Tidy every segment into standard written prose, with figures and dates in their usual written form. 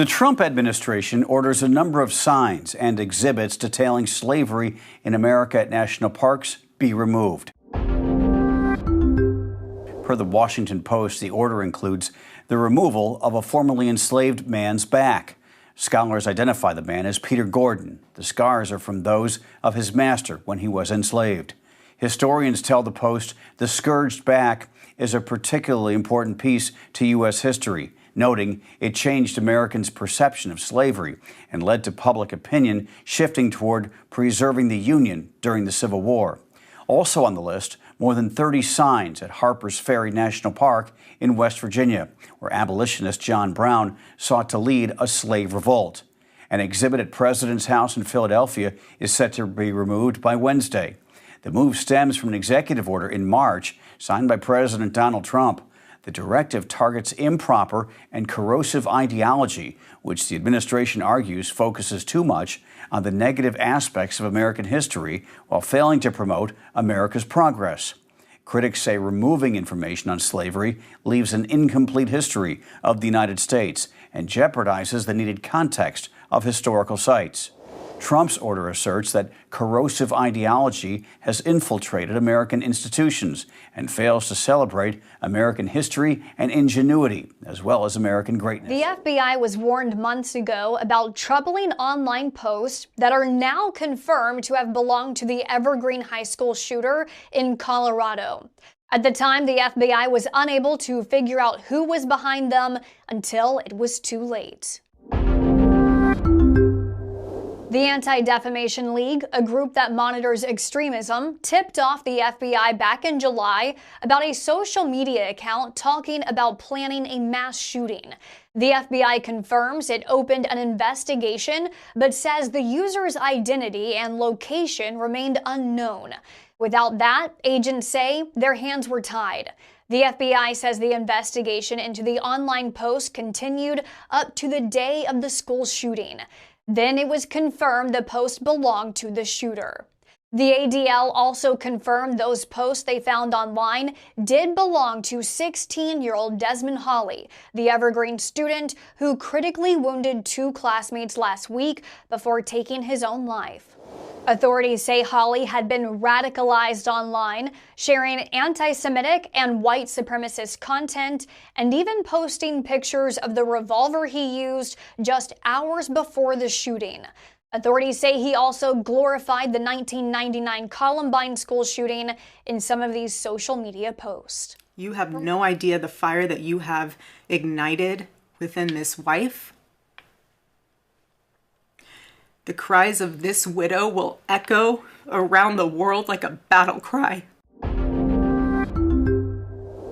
The Trump administration orders a number of signs and exhibits detailing slavery in America at national parks be removed. Per the Washington Post, the order includes the removal of a formerly enslaved man's back. Scholars identify the man as Peter Gordon. The scars are from those of his master when he was enslaved. Historians tell the Post the scourged back is a particularly important piece to U.S. history, noting it changed Americans' perception of slavery and led to public opinion shifting toward preserving the Union during the Civil War. Also on the list, more than 30 signs at Harper's Ferry National Park in West Virginia, where abolitionist John Brown sought to lead a slave revolt. An exhibit at President's House in Philadelphia is set to be removed by Wednesday. The move stems from an executive order in March signed by President Donald Trump. The directive targets improper and corrosive ideology, which the administration argues focuses too much on the negative aspects of American history while failing to promote America's progress. Critics say removing information on slavery leaves an incomplete history of the United States and jeopardizes the needed context of historical sites. Trump's order asserts that corrosive ideology has infiltrated American institutions and fails to celebrate American history and ingenuity, as well as American greatness. The FBI was warned months ago about troubling online posts that are now confirmed to have belonged to the Evergreen High School shooter in Colorado. At the time, the FBI was unable to figure out who was behind them until it was too late. The Anti-Defamation League, a group that monitors extremism, tipped off the FBI back in July about a social media account talking about planning a mass shooting. The FBI confirms it opened an investigation, but says the user's identity and location remained unknown. Without that, agents say their hands were tied. The FBI says the investigation into the online post continued up to the day of the school shooting. Then it was confirmed the post belonged to the shooter. The ADL also confirmed those posts they found online did belong to 16-year-old Desmond Hawley, the Evergreen student who critically wounded two classmates last week before taking his own life. Authorities say Hawley had been radicalized online, sharing anti-Semitic and white supremacist content, and even posting pictures of the revolver he used just hours before the shooting. Authorities say he also glorified the 1999 Columbine school shooting in some of these social media posts. You have no idea the fire that you have ignited within this wife. The cries of this widow will echo around the world like a battle cry.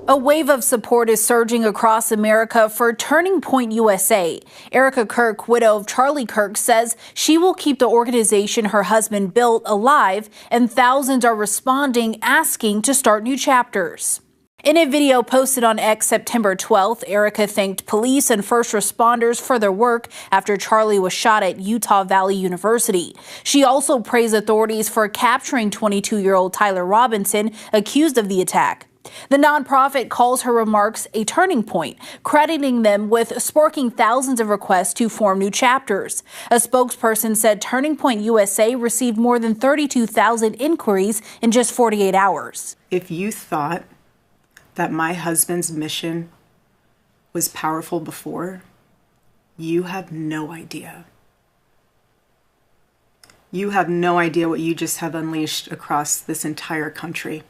A wave of support is surging across America for Turning Point USA. Erica Kirk, widow of Charlie Kirk, says she will keep the organization her husband built alive, and thousands are responding, asking to start new chapters. In a video posted on X September 12th, Erica thanked police and first responders for their work after Charlie was shot at Utah Valley University. She also praised authorities for capturing 22-year-old Tyler Robinson, accused of the attack. The nonprofit calls her remarks a turning point, crediting them with sparking thousands of requests to form new chapters. A spokesperson said Turning Point USA received more than 32,000 inquiries in just 48 hours. If you thought that my husband's mission was powerful before, you have no idea. You have no idea what you just have unleashed across this entire country.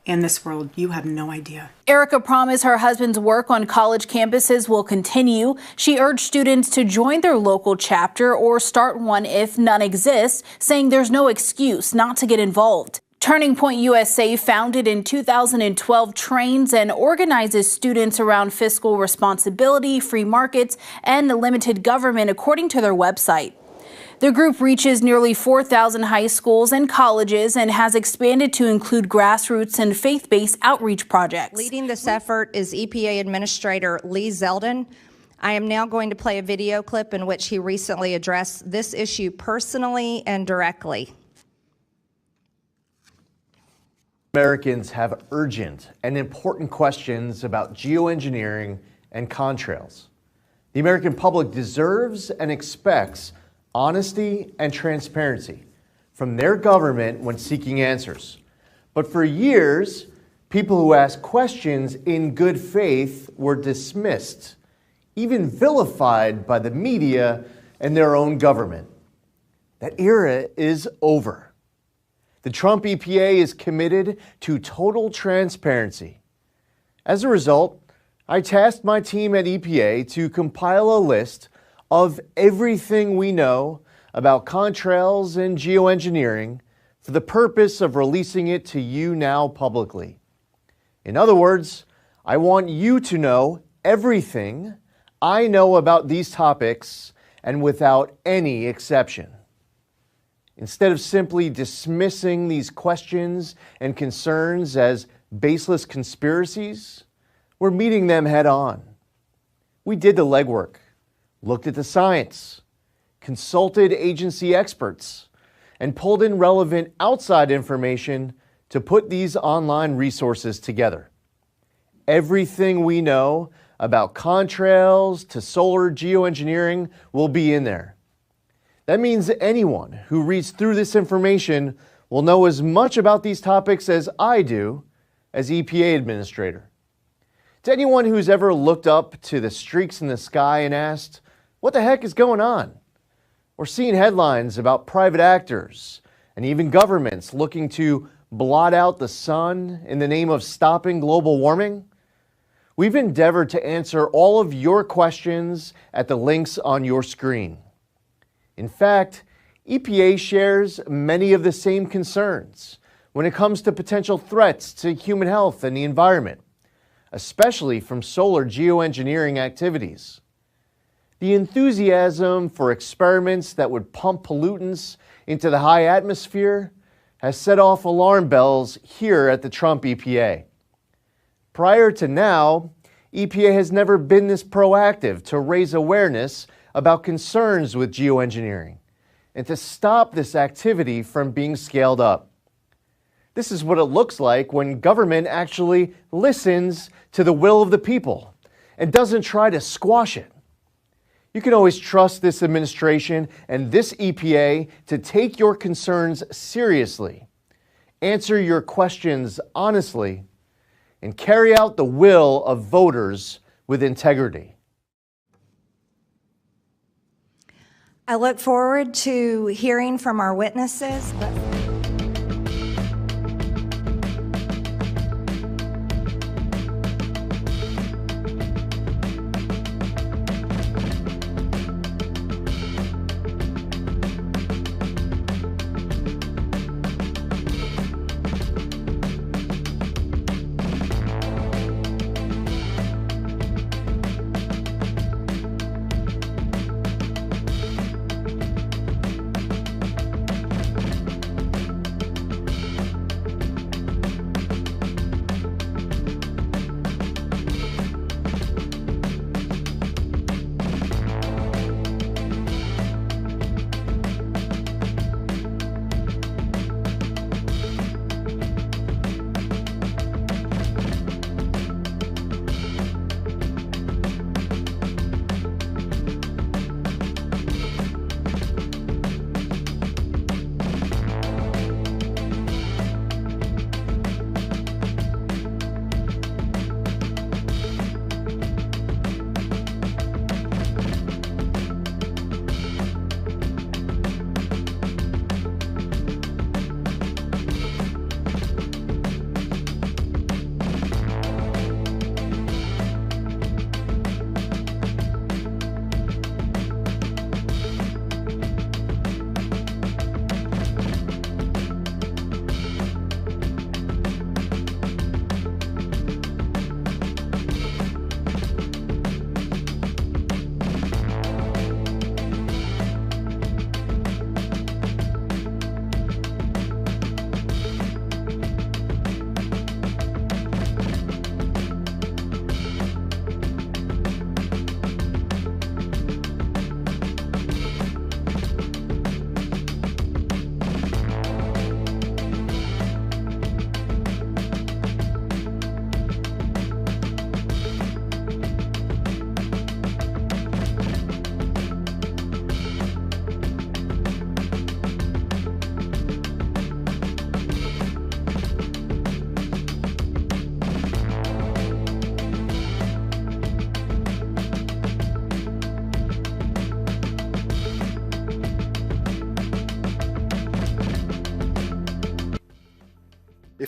In this world, you have no idea. Erica promised her husband's work on college campuses will continue. She urged students to join their local chapter or start one if none exists, saying there's no excuse not to get involved. Turning Point USA, founded in 2012, trains and organizes students around fiscal responsibility, free markets, and limited government, according to their website. The group reaches nearly 4,000 high schools and colleges and has expanded to include grassroots and faith-based outreach projects. Leading this effort is EPA Administrator Lee Zeldin. I am now going to play a video clip in which he recently addressed this issue personally and directly. Americans have urgent and important questions about geoengineering and contrails. The American public deserves and expects honesty and transparency from their government when seeking answers. But for years, people who asked questions in good faith were dismissed, even vilified by the media and their own government. That era is over. The Trump EPA is committed to total transparency. As a result, I tasked my team at EPA to compile a list of everything we know about contrails and geoengineering for the purpose of releasing it to you now publicly. In other words, I want you to know everything I know about these topics and without any exception. Instead of simply dismissing these questions and concerns as baseless conspiracies, we're meeting them head on. We did the legwork, looked at the science, consulted agency experts, and pulled in relevant outside information to put these online resources together. Everything we know about contrails to solar geoengineering will be in there. That means anyone who reads through this information will know as much about these topics as I do as EPA administrator. To anyone who's ever looked up to the streaks in the sky and asked, what the heck is going on? Or seen headlines about private actors and even governments looking to blot out the sun in the name of stopping global warming, we've endeavored to answer all of your questions at the links on your screen. In fact, EPA shares many of the same concerns when it comes to potential threats to human health and the environment, especially from solar geoengineering activities. The enthusiasm for experiments that would pump pollutants into the high atmosphere has set off alarm bells here at the Trump EPA. Prior to now, EPA has never been this proactive to raise awareness about concerns with geoengineering and to stop this activity from being scaled up. This is what it looks like when government actually listens to the will of the people and doesn't try to squash it. You can always trust this administration and this EPA to take your concerns seriously, answer your questions honestly, and carry out the will of voters with integrity. I look forward to hearing from our witnesses.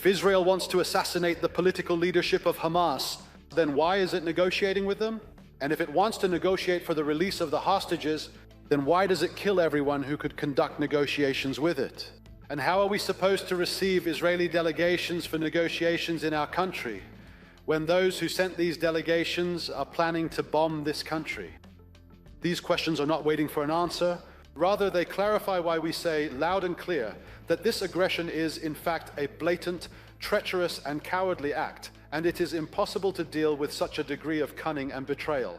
If Israel wants to assassinate the political leadership of Hamas, then why is it negotiating with them? And if it wants to negotiate for the release of the hostages, then why does it kill everyone who could conduct negotiations with it? And how are we supposed to receive Israeli delegations for negotiations in our country when those who sent these delegations are planning to bomb this country? These questions are not waiting for an answer. Rather, they clarify why we say loud and clear that this aggression is, in fact, a blatant, treacherous, and cowardly act, and it is impossible to deal with such a degree of cunning and betrayal.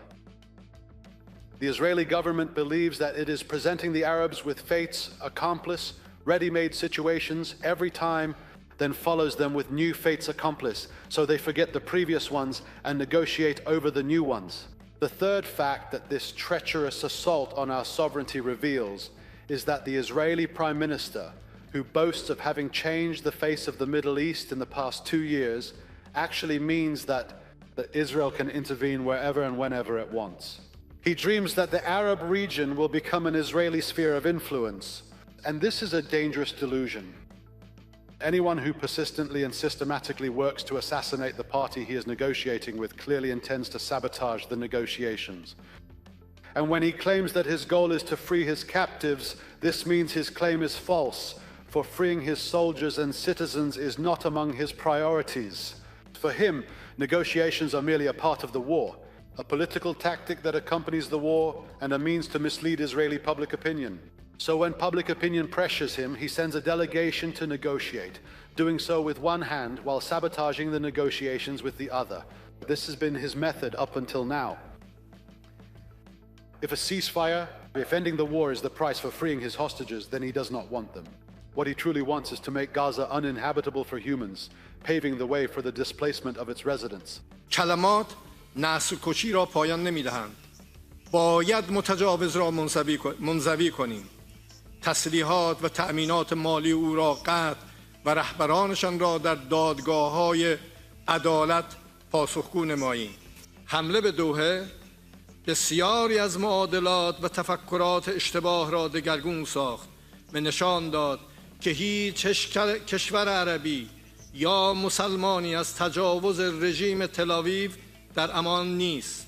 The Israeli government believes that it is presenting the Arabs with fate's accomplice, ready-made situations every time, then follows them with new fate's accomplice, so they forget the previous ones and negotiate over the new ones. The third fact that this treacherous assault on our sovereignty reveals is that the Israeli Prime Minister, who boasts of having changed the face of the Middle East in the past 2 years, actually means that Israel can intervene wherever and whenever it wants. He dreams that the Arab region will become an Israeli sphere of influence, and this is a dangerous delusion. Anyone who persistently and systematically works to assassinate the party he is negotiating with clearly intends to sabotage the negotiations. And when he claims that his goal is to free his captives, this means his claim is false, for freeing his soldiers and citizens is not among his priorities. For him, negotiations are merely a part of the war, a political tactic that accompanies the war and a means to mislead Israeli public opinion. So when public opinion pressures him, he sends a delegation to negotiate, doing so with one hand while sabotaging the negotiations with the other. This has been his method up until now. If a ceasefire, if ending the war is the price for freeing his hostages, then he does not want them. What he truly wants is to make Gaza uninhabitable for humans, paving the way for the displacement of its residents. کلمات نسل کشی را پایان نمی‌دهند. باید متجاوز را منزوی کنیم. تسلیحات و تأمینات مالی او را قطع و رهبرانشان را در دادگاه‌های عدالت پاسخگو نماییم. حمله به دوحه بسیاری از معادلات و تفکرات اشتباه را دگرگون ساخت و نشان داد که هیچ کشور عربی یا مسلمانی از تجاوز رژیم تل‌آویو در امان نیست.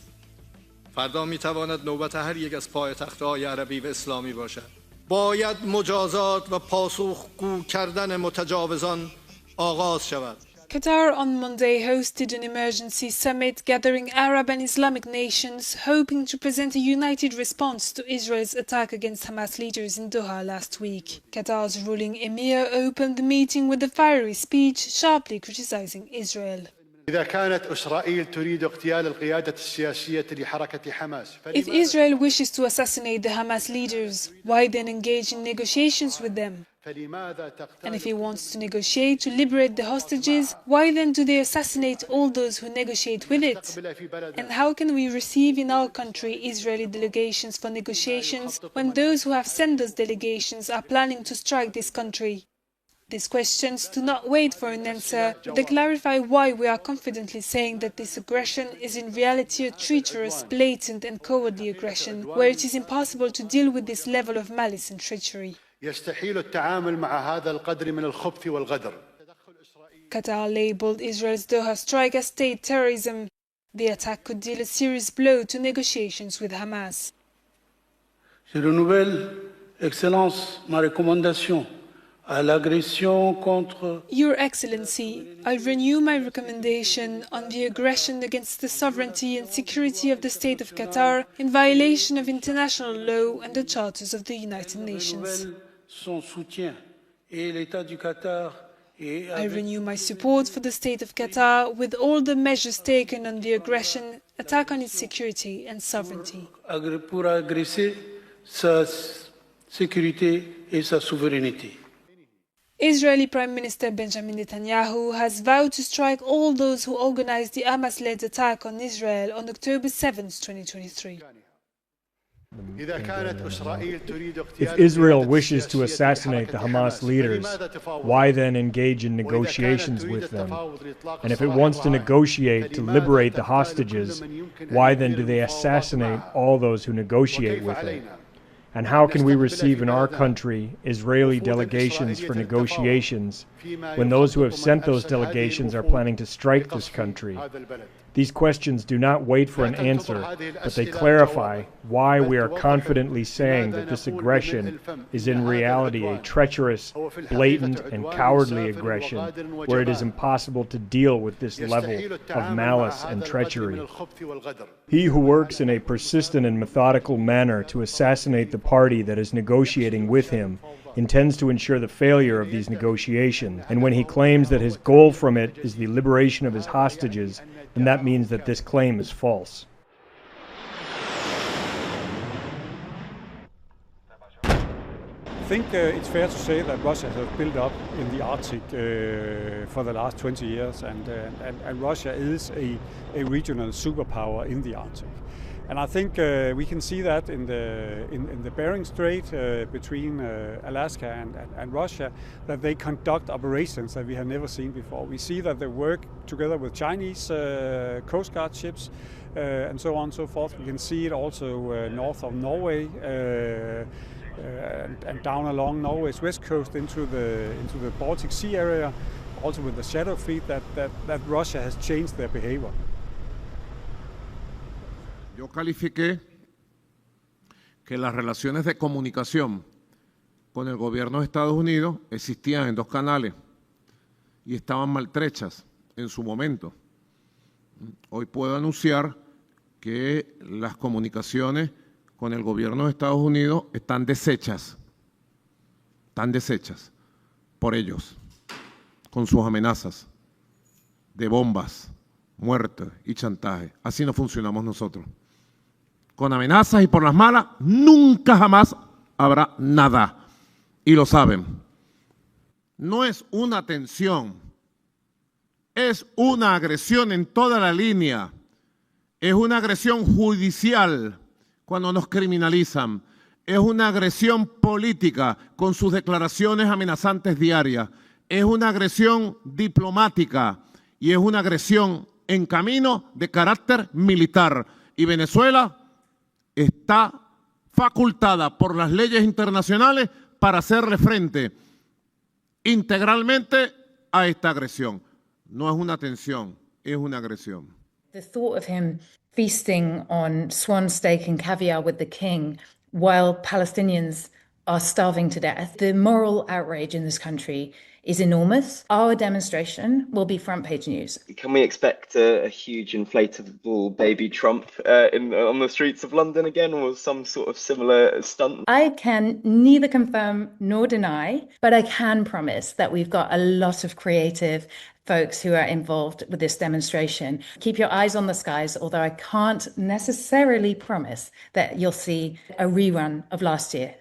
فردا میتواند نوبت هر یک از پایتخت‌های عربی و اسلامی باشد. باید مجازات و پاسخگو کردن متجاوزان آغاز شود. Qatar on Monday hosted an emergency summit gathering Arab and Islamic nations, hoping to present a united response to Israel's attack against Hamas leaders in Doha last week. Qatar's ruling emir opened the meeting with a fiery speech, sharply criticizing Israel. If Israel wishes to assassinate the Hamas leaders, why then engage in negotiations with them? And if he wants to negotiate to liberate the hostages, why then do they assassinate all those who negotiate with it? And how can we receive in our country Israeli delegations for negotiations when those who have sent those delegations are planning to strike this country? These questions do not wait for an answer, but they clarify why we are confidently saying that this aggression is in reality a treacherous, blatant and cowardly aggression, where it is impossible to deal with this level of malice and treachery. Qatar labeled Israel's Doha strike as state terrorism. The attack could deal a serious blow to negotiations with Hamas. Je renouvelle, Excellence, ma recommandation à l'agression contre. Your Excellency, I renew my recommendation on the aggression against the sovereignty and security of the State of Qatar in violation of international law and the charters of the United Nations. Son soutien et l'État du Qatar. I renew my support for the State of Qatar with all the measures taken on the aggression, attack on its security and sovereignty. Pour agresser sa sécurité et sa souveraineté. Israeli Prime Minister Benjamin Netanyahu has vowed to strike all those who organized the Hamas-led attack on Israel on October 7, 2023. If Israel wishes to assassinate the Hamas leaders, why then engage in negotiations with them? And if it wants to negotiate to liberate the hostages, why then do they assassinate all those who negotiate with it? And how can we receive in our country Israeli delegations for negotiations when those who have sent those delegations are planning to strike this country? These questions do not wait for an answer, but they clarify why we are confidently saying that this aggression is in reality a treacherous, blatant, and cowardly aggression where it is impossible to deal with this level of malice and treachery. He who works in a persistent and methodical manner to assassinate the party that is negotiating with him intends to ensure the failure of these negotiations, and when he claims that his goal from it is the liberation of his hostages, then that means that this claim is false. I think it's fair to say that Russia has built up in the Arctic for the last 20 years, and Russia is a regional superpower in the Arctic. And I think we can see that in the Bering Strait between Alaska and Russia, that they conduct operations that we have never seen before. We see that they work together with Chinese Coast Guard ships and so on and so forth. We can see it also north of Norway and down along Norway's west coast into the Baltic Sea area, also with the Shadow Fleet, that Russia has changed their behavior. Yo califiqué que las relaciones de comunicación con el gobierno de Estados Unidos existían en dos canales y estaban maltrechas en su momento. Hoy puedo anunciar que las comunicaciones con el gobierno de Estados Unidos están deshechas por ellos, con sus amenazas de bombas, muerte y chantaje. Así no funcionamos nosotros. Con amenazas y por las malas, nunca jamás habrá nada. Y lo saben. No es una tensión, es una agresión en toda la línea. Es una agresión judicial cuando nos criminalizan. Es una agresión política con sus declaraciones amenazantes diarias. Es una agresión diplomática y es una agresión en camino de carácter militar. Y Venezuela está facultada por las leyes internacionales para hacerle frente integralmente a esta agresión. No es una tensión, es una agresión. The thought of him feasting on swan steak and caviar with the king while Palestinians are starving to death, the moral outrage in this country is enormous. Our demonstration will be front page news. Can we expect a huge inflatable baby Trump on the streets of London again, or some sort of similar stunt? I can neither confirm nor deny, but I can promise that we've got a lot of creative folks who are involved with this demonstration. Keep your eyes on the skies, although I can't necessarily promise that you'll see a rerun of last year.